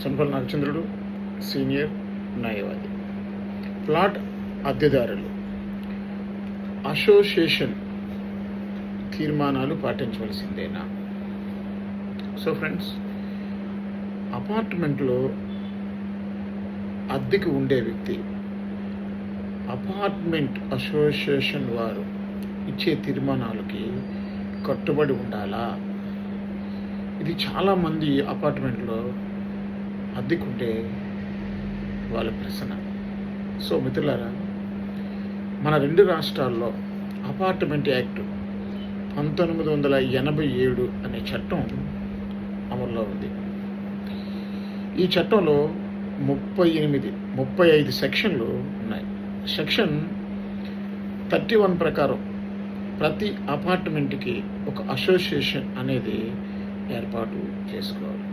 Sampal నాగచంద్రుడు, senior న్యాయవాది. Plot అద్దెదారులు association తీర్మానాలు పాటించవలసిందేనా? So friends, అపార్ట్మెంట్లో అద్దెకి ఉండే వ్యక్తి అపార్ట్మెంట్ అసోసియేషన్ వారు ఇచ్చే తీర్మానాలకి కట్టుబడి ఉండాలా? ఇది చాలామంది అపార్ట్మెంట్లో అద్దెకుంటే వాళ్ళ ప్రశ్న. సో మిత్రులారా, మన 2 రాష్ట్రాల్లో అపార్ట్మెంట్ యాక్ట్ 1987 అనే చట్టం అమల్లో ఉంది. ఈ చట్టంలో 35 సెక్షన్లు ఉన్నాయి. సెక్షన్ 31 ప్రకారం ప్రతి అపార్ట్మెంట్కి ఒక అసోసియేషన్ అనేది ఏర్పాటు చేసుకోవాలి.